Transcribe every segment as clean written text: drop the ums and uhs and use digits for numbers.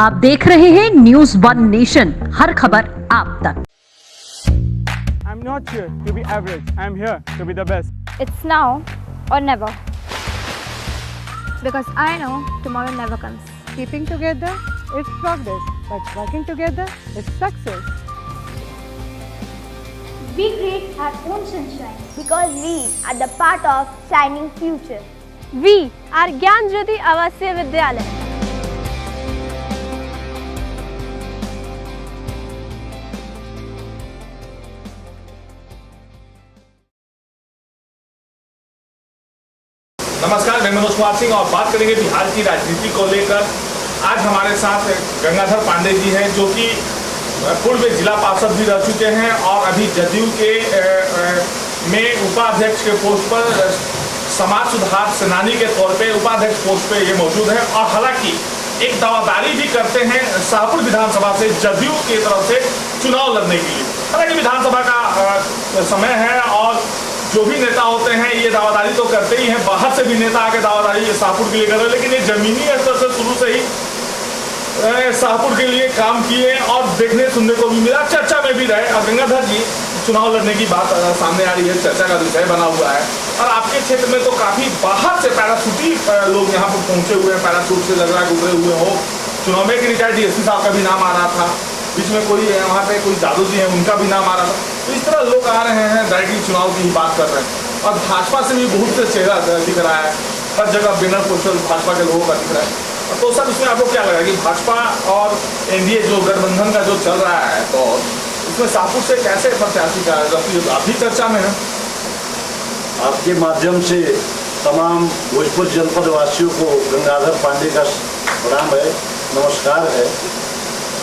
आप देख रहे हैं न्यूज वन नेशन, हर खबर आप तक। I'm not here to be average. I'm here to be the best. It's now or never. Because I know tomorrow never comes. Keeping together is progress, but working together is success. We create our own sunshine because we are the part of shining future. We are Gyan Jyoti Avasya Vidyalaya. नमस्कार, मैं मनोज कुमार सिंह और बात करेंगे बिहार की राजनीति को लेकर। आज हमारे साथ गंगाधर पांडे जी हैं जो कि पूर्व जिला पार्षद भी रह चुके हैं और अभी जदयू के में उपाध्यक्ष के पोस्ट पर समाज सुधार सेनानी के तौर पे उपाध्यक्ष पोस्ट पे ये मौजूद हैं और हालांकि एक दावादारी भी करते हैं शाहपुर विधानसभा से जदयू की तरफ से चुनाव लड़ने के लिए। हालांकि विधानसभा का समय है और जो भी नेता होते हैं ये दावादारी तो करते ही हैं, बाहर से भी नेता आके दावादारी ये शाहपुर के लिए कर रहे हैं, लेकिन ये जमीनी स्तर से शुरू से ही शाहपुर के लिए काम किए और देखने सुनने को भी मिला, चर्चा में भी रहे। और गंगाधर जी, चुनाव लड़ने की बात सामने आ रही है, चर्चा का विषय बना हुआ है और आपके क्षेत्र में तो काफी बाहर से पैराशूटी लोग यहाँ पर पहुंचे हुए हैं, पैराशूट से लग रहा है गुजरे हुए हो। चुनाव में एक रिटायर्ड डीएसपी साहब का भी नाम आ रहा था, बीच में कोई वहाँ पे कोई जादू जी है उनका भी नाम आ रहा था। तो इस तरह लोग आ रहे हैं, डायरेक्टली चुनाव की ही बात कर रहे हैं और भाजपा से भी बहुत से चेहरा दिख रहा है, हर जगह बैनर पोस्टर भाजपा के लोगों का दिख रहा है। तो सर, इसमें आपको क्या लगा कि भाजपा और एनडीए जो गठबंधन का जो चल रहा है तो इसमें शाहपुर से कैसे प्रत्याशी का आप भी चर्चा में है? आपके माध्यम से तमाम भोजपुर जनपद वासियों को गंगाधर पांडे का प्रणाम है, नमस्कार है।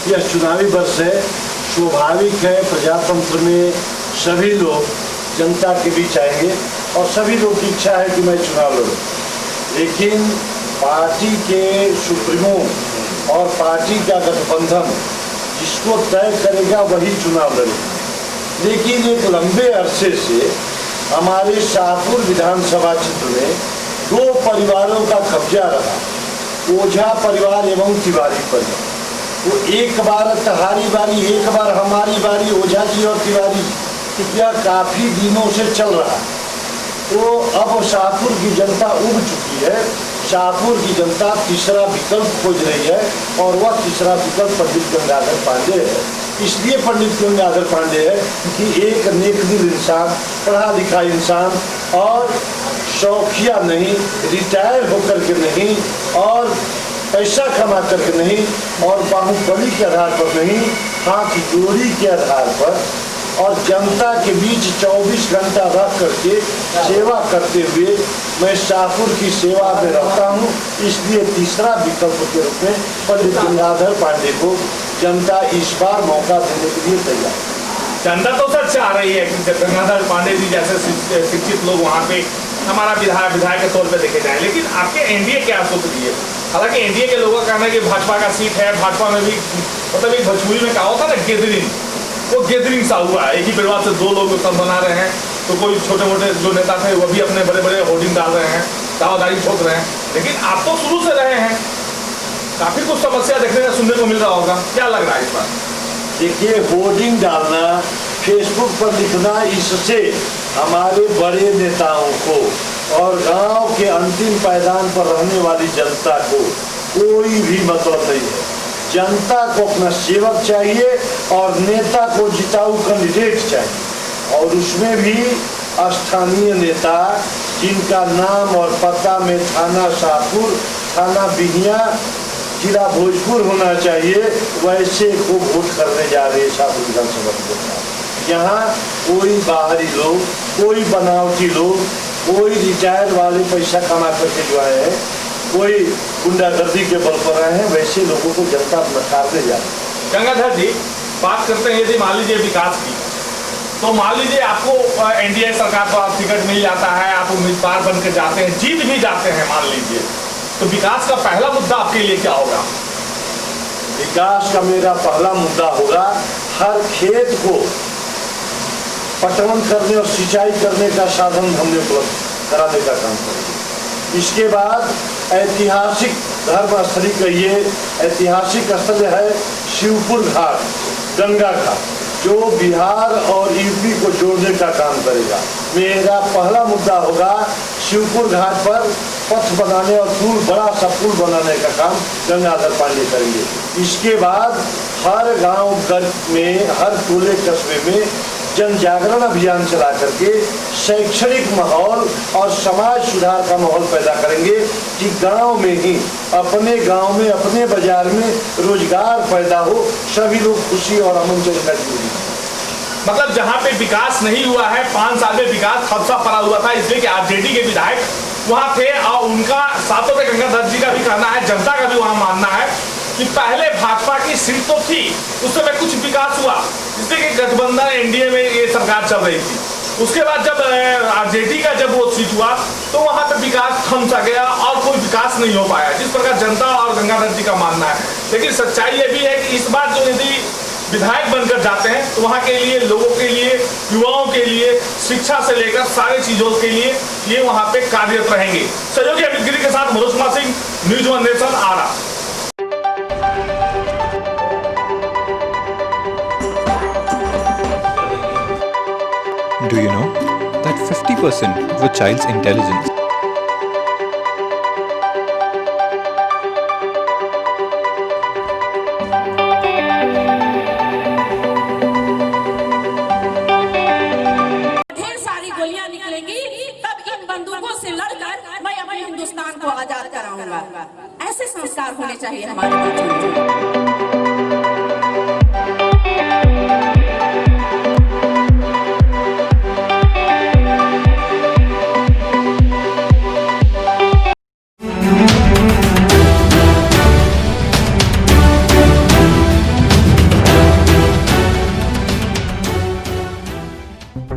यह चुनावी वर्ष है, स्वाभाविक है, प्रजातंत्र में सभी लोग जनता के बीच आएंगे और सभी लोग की इच्छा है कि मैं चुनाव लड़ूं, लेकिन पार्टी के सुप्रीमो और पार्टी का गठबंधन जिसको तय करेगा वही चुनाव लड़ेगा। लेकिन एक लंबे अरसे से हमारे शाहपुर विधानसभा क्षेत्र में दो परिवारों का कब्जा रहा, ओझा परिवार एवं तिवारी परिवार। वो एक बार तहारी बारी, एक बार हमारी बारी, ओझा जी और तिवारी, यह काफी दिनों से चल रहा है। तो अब शाहपुर की जनता उब चुकी है, शाहपुर की जनता तीसरा विकल्प खोज रही है और वह तीसरा विकल्प पंडित गंगाधर पांडे है। इसलिए पंडित गंगाधर पांडे है कि एक नेकदिल इंसान, पढ़ा लिखा इंसान और शौकिया नहीं, रिटायर होकर के नहीं और पैसा कमा करके नहीं और बाहुबली के आधार पर नहीं, हाथ की जोड़ी के आधार पर और जनता के बीच 24 घंटा रह करके सेवा करते हुए मैं शाहपुर की सेवा में रहता हूँ। इसलिए तीसरा विकल्प के रूप में पंडित गंगाधर पांडे को जनता इस बार मौका देने के लिए तैयार है। जनता तो सर चाह रही है कि गंगाधर पांडे जी जैसे शिक्षित लोग वहाँ पे हमारा विधायक के तौर पे देखे जाए, लेकिन आपके एनडीए क्या सोच रही है? हालांकि एनडीए के लोगों का कहना है कि भाजपा का सीट है, भाजपा में भी मतलब एक भोजपुरी में कहा होता है ना गैदरिंग, वो गैदरिंग सा हुआ है। एक ही परिवार से दो लोग सब बना रहे हैं, तो कोई छोटे मोटे जो नेता थे वो भी अपने बड़े बड़े होर्डिंग डाल रहे हैं, दावादारी ठोक रहे हैं, लेकिन आप तो शुरू से रहे हैं, काफी कुछ समस्या देखने का सुनने को मिल रहा होगा, क्या लग रहा है इस बार? देखिए, होर्डिंग डालना, फेसबुक पर लिखना, इससे हमारे बड़े नेताओं को और गांव के अंतिम पायदान पर रहने वाली जनता को कोई भी मतलब नहीं है। जनता को अपना सेवक चाहिए और नेता को जिताऊ कैंडिडेट चाहिए और उसमें भी स्थानीय नेता जिनका नाम और पता में थाना शाहपुर, थाना बिहिया, जिला भोजपुर होना चाहिए, वैसे को वोट करने जा रहे शाहपुर विधानसभा में। यहाँ कोई बाहरी लोग, कोई बनावटी लोग, कोई रिटायर वाले पैसा कमा करके जो आए हैं, कोई गुंडागर्दी के बल पर आए हैं, वैसे लोगों को जनता नकारने जा रही है। गंगाधर जी, बात करते हैं यदि मान लीजिए विकास की, तो मान लीजिए आपको एनडीए सरकार को आप टिकट मिल जाता है, आप उम्मीदवार बन के जाते हैं, जीत भी जाते हैं मान लीजिए, तो विकास का पहला मुद्दा आपके लिए क्या होगा? विकास का मेरा पहला मुद्दा होगा हर खेत को पटवन करने और सिंचाई करने का साधन हमने उपलब्ध कराने का काम करेंगे। इसके बाद ऐतिहासिक धर्मस्थली का ये ऐतिहासिक स्थल है शिवपुर घाट, गंगा घाट, जो बिहार और यूपी को जोड़ने का काम करेगा। मेरा पहला मुद्दा होगा शिवपुर घाट पर पथ बनाने और पुल, बड़ा सा पुल बनाने का काम गंगाधर पांडे करेंगे। इसके बाद हर गांव में, हर टोले कस्बे में जन जागरण अभियान चला करके शैक्षणिक माहौल और समाज सुधार का माहौल पैदा करेंगे कि गांव में ही, अपने गांव में, अपने बाजार में रोजगार पैदा हो, सभी लोग खुशी और अमन से जीवन। मतलब जहां पे विकास नहीं हुआ है, 5 साल में विकास खदशा पड़ा हुआ था, इसलिए कि आरजेडी के विधायक वहां थे और उनका साथों में गंगाधर जी का भी कहना है, जनता का भी वहां मानना है कि पहले भाजपा की सीट तो थी, उस समय कुछ विकास हुआ, इसलिए कि गठबंधन एनडीए में ये सरकार चल रही थी। उसके बाद जब आरजेडी का जब वो सीट हुआ तो वहां पे विकास थम सा गया और कोई विकास नहीं हो पाया, जिस प्रकार जनता और गंगाधर जी का मानना है। लेकिन सच्चाई ये भी है कि इस बार जो यदि विधायक बनकर जाते हैं तो वहां के लिए, लोगों के लिए, युवाओं के लिए, शिक्षा से लेकर सारे चीजों के लिए ये वहां पे कार्यरत रहेंगे। सहयोगी अमित गिरी के साथ Manoj Kumar Singh, news 1 nation, Arrah. Do you know that 50% of a child's intelligence को आजाद कराऊंगा। ऐसे संस्कार होने चाहिए हमारे बच्चों में।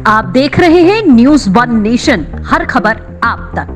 आप देख रहे हैं न्यूज़ 1 नेशन, हर खबर आप तक।